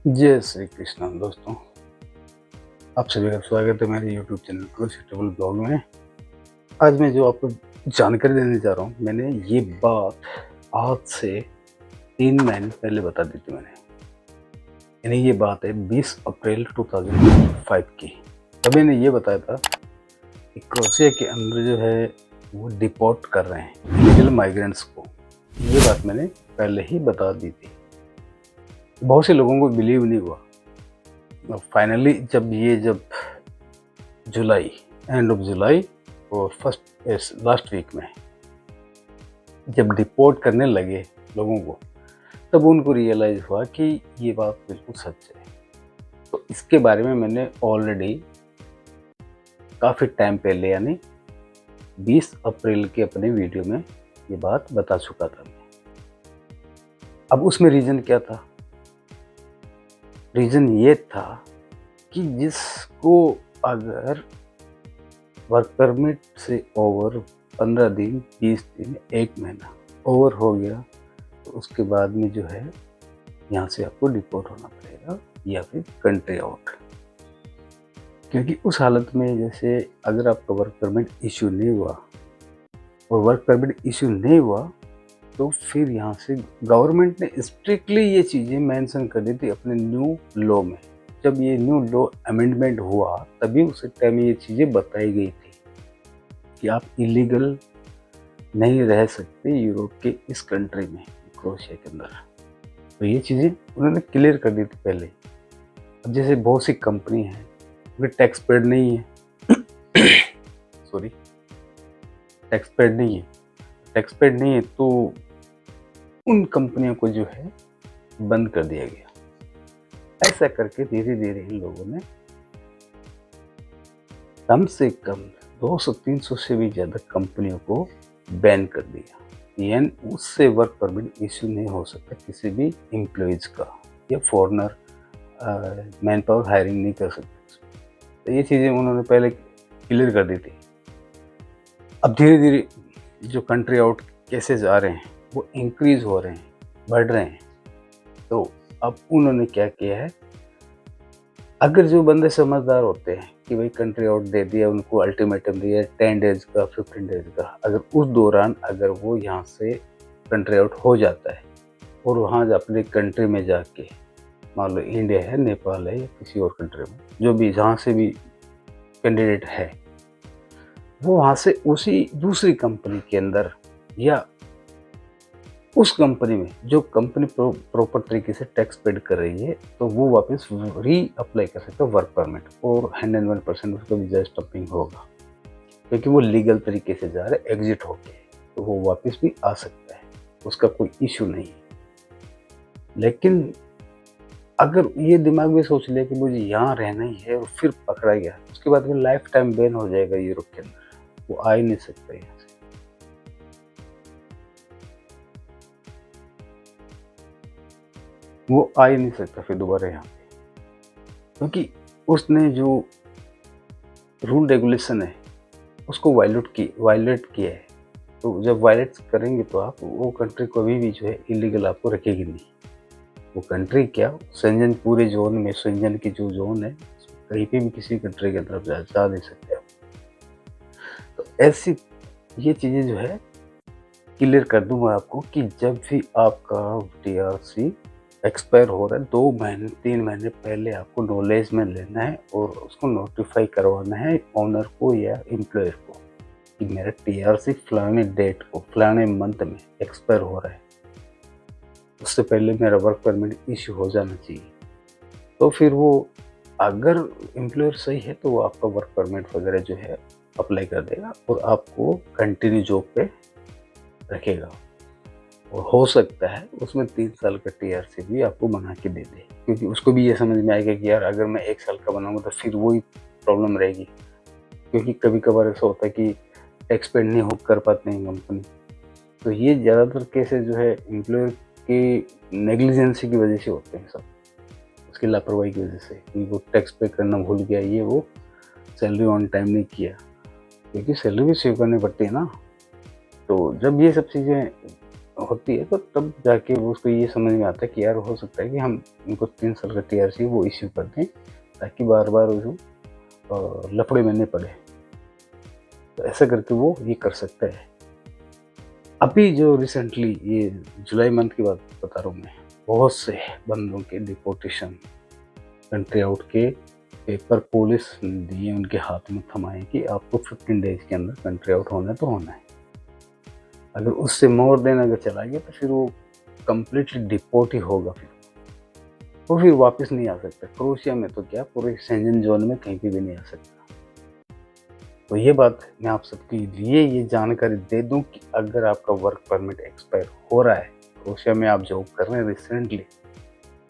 जय श्री कृष्ण दोस्तों, आप सभी का स्वागत है मेरे YouTube चैनल प्रोफिटेबल ब्लॉग में। आज मैं जो आपको जानकारी देने जा रहा हूँ, मैंने ये बात आज से 3 महीने पहले बता दी थी मैंने। यानी ये बात है 20 अप्रैल 2005 की। तब मैंने ये बताया था कि क्रोएशिया के अंदर जो है वो डिपोर्ट कर रहे हैं इलीगल माइग्रेंट्स को। ये बात मैंने पहले ही बता दी थी। बहुत से लोगों को बिलीव नहीं हुआ। फाइनली जब जुलाई, एंड ऑफ जुलाई और फर्स्ट लास्ट वीक में जब डिपोर्ट करने लगे लोगों को, तब उनको रियलाइज़ हुआ कि ये बात बिल्कुल सच है। तो इसके बारे में मैंने ऑलरेडी काफ़ी टाइम पहले यानी 20 अप्रैल के अपने वीडियो में ये बात बता चुका था मैं। अब उसमें रीज़न क्या था? रीज़न ये था कि जिसको अगर वर्क परमिट से ओवर 15 दिन, 20 दिन, 1 महीना ओवर हो गया, तो उसके बाद में जो है यहाँ से आपको डिपोर्ट होना पड़ेगा या फिर कंट्री आउट। क्योंकि उस हालत में जैसे अगर आपका वर्क परमिट इशू नहीं हुआ और वर्क परमिट इशू नहीं हुआ, तो फिर यहाँ से गवर्नमेंट ने स्ट्रिक्टली ये चीज़ें मेंशन कर दी थी अपने न्यू लॉ में। जब ये न्यू लॉ अमेंडमेंट हुआ तभी उस टाइम ये चीज़ें बताई गई थी कि आप इलीगल नहीं रह सकते यूरोप के इस कंट्री में, क्रोएशिया के अंदर। तो ये चीज़ें उन्होंने क्लियर कर दी थी पहले। अब जैसे बहुत सी कंपनी है उनके टैक्स पेड नहीं है सॉरी टैक्स पेड नहीं है, तो उन कंपनियों को जो है बंद कर दिया गया। ऐसा करके धीरे धीरे इन लोगों ने कम से कम 200-300 से भी ज़्यादा कंपनियों को बैन कर दिया। यानी उससे वर्क परमिट इशू नहीं हो सकता किसी भी एम्प्लॉयज़ का, या फॉरेनर मैन पावर हायरिंग नहीं कर सकते। तो ये चीज़ें उन्होंने पहले क्लियर कर दी थी। अब धीरे धीरे जो कंट्री आउट केसेस आ रहे हैं वो इंक्रीज हो रहे हैं, बढ़ रहे हैं। तो अब उन्होंने क्या किया है, अगर जो बंदे समझदार होते हैं कि भाई कंट्री आउट दे दिया, उनको अल्टीमेटम दिया 10 डेज का, 15 डेज का, अगर उस दौरान अगर वो यहाँ से कंट्री आउट हो जाता है और वहाँ अपने कंट्री में जाके, मान लो इंडिया है, नेपाल है या किसी और कंट्री में, जो भी जहाँ से भी कैंडिडेट है, वो वहाँ से उसी दूसरी कंपनी के अंदर या उस कंपनी में जो कंपनी प्रॉपर तरीके से टैक्स पेड कर रही है, तो वो वापस री अप्लाई कर सकता है वर्क परमिट, और 101% उसका वीजा स्टॉपिंग होगा, क्योंकि वो लीगल तरीके से जा रहा है एग्जिट होके, तो वो वापस भी आ सकता है, उसका कोई इशू नहीं है। लेकिन अगर ये दिमाग में सोच लिया कि मुझे यहाँ रहना ही है और फिर पकड़ा गया, उसके बाद फिर लाइफ टाइम बैन हो जाएगा यूरोप के अंदर, वो आ ही नहीं सकता यहाँ से। वो आ ही नहीं सकता फिर दोबारा यहाँ पे, क्योंकि उसने जो रूल रेगुलेशन है उसको वायलेट किया है। तो जब वायलेट करेंगे तो आप वो कंट्री कभी भी जो है इलीगल आपको रखेगी नहीं। वो कंट्री क्या, शेंजन पूरे जोन में, शेंजन की जो जोन है कहीं पे भी किसी कंट्री के तरफ जा नहीं सकते आप। तो ऐसी ये चीज़ें जो है क्लियर कर दूंगा आपको कि जब भी आपका TRC एक्सपायर हो रहा है 2 महीने 3 महीने पहले आपको नॉलेज में लेना है और उसको नोटिफाई करवाना है ओनर को या एम्प्लॉयर को कि मेरा TRC फलाने डेट को, फलाने मंथ में एक्सपायर हो रहा है, उससे पहले मेरा वर्क परमिट इशू हो जाना चाहिए। तो फिर वो अगर एम्प्लॉयर सही है तो वो आपका वर्क परमिट वगैरह जो है अप्लाई कर देगा और आपको कंटिन्यू जॉब पे रखेगा। और हो सकता है उसमें 3 साल का TRC भी आपको बना के दे दे, क्योंकि उसको भी ये समझ में आएगा कि यार अगर मैं 1 साल का बनाऊंगा तो फिर वही प्रॉब्लम रहेगी, क्योंकि कभी कभार ऐसा होता है कि टैक्स पेड नहीं हो कर पाते हैं कंपनी। तो ये ज़्यादातर केसेस जो है एम्प्लॉयर की नेग्लिजेंसी की वजह से होते हैं, सब उसकी लापरवाही की वजह से, कि वो टैक्स पे करना भूल गया, ये वो सैलरी ऑन टाइम नहीं किया, क्योंकि सैलरी भी सेव करनी पड़ती है ना। तो जब ये सब चीज़ें होती है, तो तब जाके वो उसको ये समझ में आता है कि यार हो सकता है कि हम उनको 3 साल का टीआरसी वो इश्यू कर दें, ताकि बार-बार वो लफड़े में नहीं पड़े। तो ऐसा करके वो ये कर सकता है। अभी जो रिसेंटली ये जुलाई मंथ की बात बता रहा हूँ मैं, बहुत से बंदों के डिपोर्टेशन, कंट्री आउट के पेपर पुलिस ने दिए, उनके हाथ में थमाए कि आपको 15 डेज के अंदर कंट्री आउट होना है तो होना है। अगर उससे मोर देन अगर चला गया तो फिर वो कंप्लीटली डिपोर्ट ही होगा, फिर वो फिर वापस नहीं आ सकता। क्रोएशिया में तो क्या, पूरे शेंजन जोन में कहीं पे भी नहीं आ सकता। तो ये बात मैं आप सबके लिए ये जानकारी दे दूं कि अगर आपका वर्क परमिट एक्सपायर हो रहा है, क्रोएशिया में आप जॉब कर रहे हैं रिसेंटली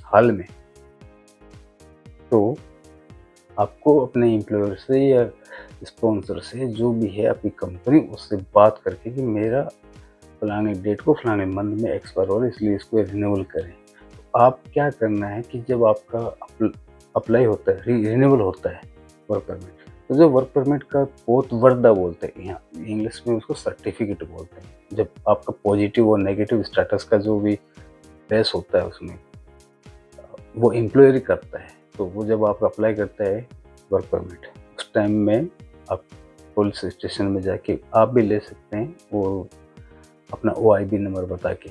हाल में, तो आपको अपने एम्प्लॉयर से या स्पॉन्सर से, जो भी है आपकी कंपनी, उससे बात करके कि मेरा फलाने डेट को फलाने मंथ में एक्सपायर हो रहा है, इसलिए इसको रिन्यूअल करें। तो आप क्या करना है कि जब आपका अप्लाई होता है, रिन्यूअल होता है वर्क परमिट, तो जो वर्क परमिट का पोतवर्दा बोलते हैं, यहाँ इंग्लिश में उसको सर्टिफिकेट बोलते हैं। जब आपका पॉजिटिव और नेगेटिव स्टेटस का जो भी बेस होता है उसमें वो एम्प्लॉयर ही करता है। तो वो जब आप अप्लाई करता है वर्क परमिट, उस टाइम में आप पुलिस स्टेशन में जाके आप भी ले सकते हैं, और अपना OIB नंबर बता के,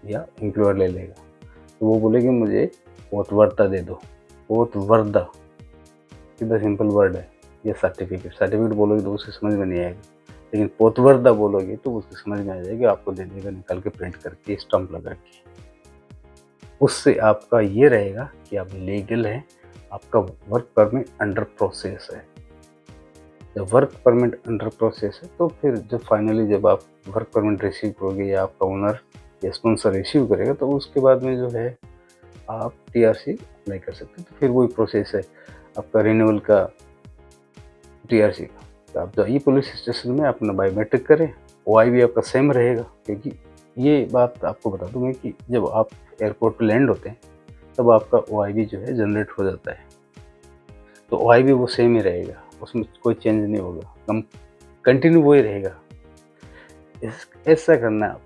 या एम्प्लॉयर ले लेगा। तो वो बोलेगी मुझे पोतवर्दा दे दो। पोतवर्दा सीधा सिंपल वर्ड है, या सर्टिफिकेट बोलोगे तो उसे समझ में नहीं आएगा, लेकिन पोतवर्दा बोलोगे तो उसकी समझ में आ जाएगी, आपको दे देगा निकाल के, प्रिंट करके, स्टम्प लगा के। उससे आपका ये रहेगा कि आप लीगल हैं, आपका वर्क परमिट अंडर प्रोसेस है। जब वर्क परमिट अंडर प्रोसेस है तो फिर जब फाइनली जब आप वर्क परमिट रिसीव करोगे, या आपका ओनर या स्पॉन्सर रिसीव करेगा, तो उसके बाद में जो है आप TRC अप्लाई कर सकते हैं। तो फिर वही प्रोसेस है आपका रिन्यूअल का, TRC का। तो आप जाइए पुलिस स्टेशन में, अपना बायोमेट्रिक करें, OIB आपका सेम रहेगा। क्योंकि ये बात आपको बता दूँ मैं कि जब आप एयरपोर्ट पे लैंड होते हैं, तब आपका OIB जो है जनरेट हो जाता है। तो OIB वो सेम ही रहेगा, उसमें कोई चेंज नहीं होगा, कंटिन्यू वही रहेगा। ऐसा करना है आप,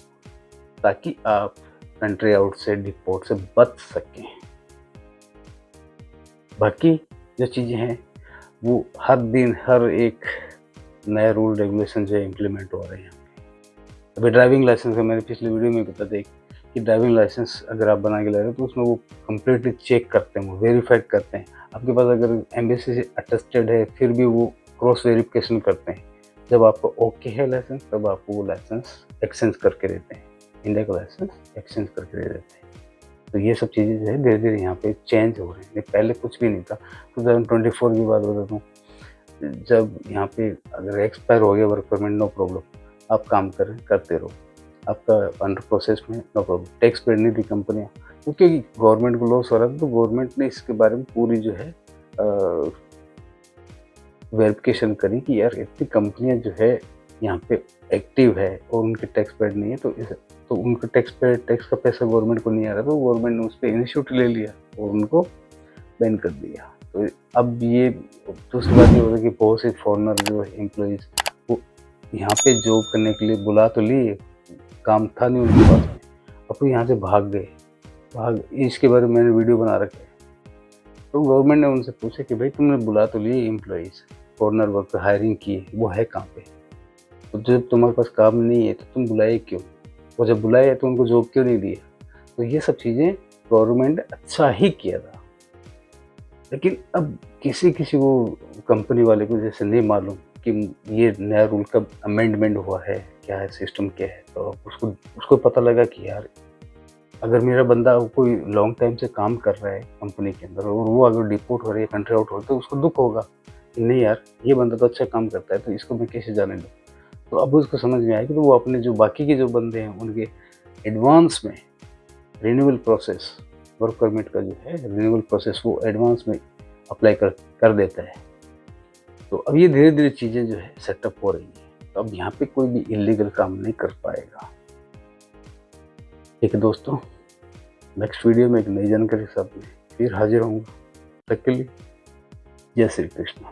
ताकि आप कंट्री आउट से, डिपोर्ट से बच सकें। बाकी जो चीज़ें हैं वो हर दिन हर एक नया रूल रेगुलेशन जो है इम्प्लीमेंट हो रहे हैं। अभी ड्राइविंग लाइसेंस का मैंने पिछले वीडियो में बता दें कि ड्राइविंग लाइसेंस अगर आप बना के ला रहे हो तो उसमें वो कम्प्लीटली चेक करते हैं, वो वेरीफाइड करते हैं। आपके पास अगर एम्बेसी से अटेस्टेड है, फिर भी वो क्रॉस वेरिफिकेशन करते हैं। जब आपको ओके है लाइसेंस, तब आपको वो लाइसेंस एक्सचेंज करके देते हैं, इंडिया का लाइसेंस एक्सचेंज करके दे देते हैं। तो ये सब चीज़ें जो है धीरे धीरे यहाँ पे चेंज हो रही हैं। पहले कुछ भी नहीं था। 2024 की बात बताता हूँ, जब यहाँ पे अगर एक्सपायर हो गया वर्क परमिट, नो प्रॉब्लम, आप काम करते रहो, आपका अंडर प्रोसेस में, नो प्रॉब्लम। टैक्स पेड नहीं थी कंपनियाँ, क्योंकि गवर्नमेंट को लॉस हो रहा था, तो गवर्नमेंट ने इसके बारे में पूरी जो है वेरिफिकेशन करी कि यार इतनी कंपनियाँ जो है यहाँ पे एक्टिव है और उनके टैक्स पेड नहीं है, तो उनका टैक्स का पैसा गवर्नमेंट को नहीं आ रहा, तो गवर्नमेंट ने उस पर इनिशिएटिव ले लिया और उनको बैन कर दिया। तो अब ये दूसरी बात ये हो रही है कि बहुत से फॉरेनर जो एम्प्लॉइज वो यहाँ पे जॉब करने के लिए बुला तो लिए, काम था नहीं उनके पास में, अब वो यहाँ से भाग, इसके बारे में मैंने वीडियो बना रखे है। तो गवर्नमेंट ने उनसे पूछा कि भाई तुमने बुला तो लिए एम्प्लॉइज, फॉरेनर वर्कर हायरिंग की, वो है कहाँ पे? तो जब तुम्हारे पास काम नहीं है तो तुम बुलाए क्यों? और जब बुलाए तो उनको जॉब क्यों नहीं दिया? तो ये सब चीज़ें गवर्नमेंट अच्छा ही किया था, लेकिन अब किसी को कंपनी वाले को जैसे नहीं मालूम कि ये नया रूल का अमेंडमेंट हुआ है, क्या है सिस्टम क्या है, तो उसको पता लगा कि यार अगर मेरा बंदा कोई लॉन्ग टाइम से काम कर रहा है कंपनी के अंदर, और वो अगर डिपोर्ट हो रही है, कंट्री आउट हो रही है, तो उसको दुख होगा कि नहीं यार ये बंदा तो अच्छा काम करता है, तो इसको मैं कैसे जाने दूँ। तो अब उसको समझ में आया कि तो वो अपने जो बाकी के जो बंदे हैं उनके एडवांस में रिन्यूअल प्रोसेस, वर्क परमिट का जो है रिन्यूअल प्रोसेस, वो एडवांस में अप्लाई कर देता है। तो अब ये धीरे धीरे चीज़ें जो है सेटअप हो रही हैं, तो अब यहाँ पे कोई भी इलीगल काम नहीं कर पाएगा। ठीक है दोस्तों, नेक्स्ट वीडियो में एक नई जानकारी के साथ में फिर हाजिर होऊंगा। तब तक के लिए जय श्री कृष्ण।